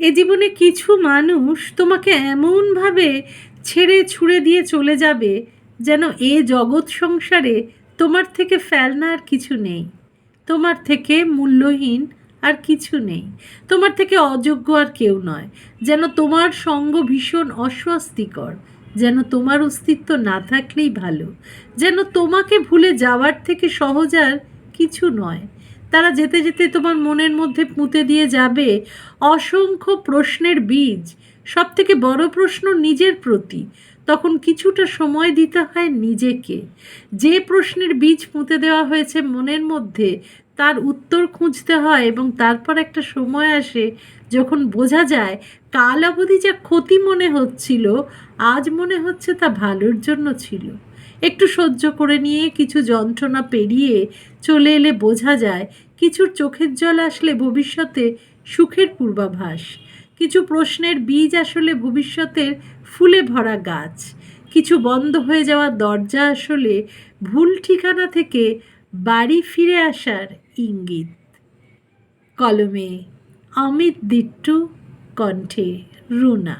এ জীবনে কিছু মানুষ তোমাকে এমনভাবে ছেড়ে ছুঁড়ে দিয়ে চলে যাবে যেন এ জগৎ সংসারে তোমার থেকে ফেলনা আর কিছু নেই, তোমার থেকে মূল্যহীন আর কিছু নেই, তোমার থেকে অযোগ্য আর কেউ নয়। যেন তোমার সঙ্গ ভীষণ অস্বস্তিকর, যেন তোমার অস্তিত্ব না থাকলেই ভালো, যেন তোমাকে ভুলে যাওয়ার থেকে সহজ আর কিছু নয়। তারা যেতে যেতে তোমার মনের মধ্যে পুঁতে দিয়ে যাবে অসংখ্য প্রশ্নের বীজ। সব থেকে বড় প্রশ্ন নিজের প্রতি। তখন কিছুটা সময় দিতে হয় নিজেকে। যে প্রশ্নের বীজ পুঁতে দেওয়া হয়েছে মনের মধ্যে তার উত্তর খুঁজতে হয়, এবং তারপর একটা সময় আসে যখন বোঝা যায় কাল অবধি যা ক্ষতি মনে হচ্ছিল আজ মনে হচ্ছে তা ভালোর জন্য ছিল। একটু সহ্য করে নিয়ে কিছু যন্ত্রণা পেরিয়ে চলে এলে বোঝা যায় কিছুর চোখের জল আসলে ভবিষ্যতে সুখের পূর্বাভাস। কিছু প্রশ্নের বীজ আসলে ভবিষ্যতের ফুলে ভরা গাছ। কিছু বন্ধ হয়ে যাওয়া দরজা আসলে ভুল ঠিকানা থেকে বাড়ি ফিরে আসার ইঙ্গিত। কলমে অমিত দিট্টু, কণ্ঠে রুনা।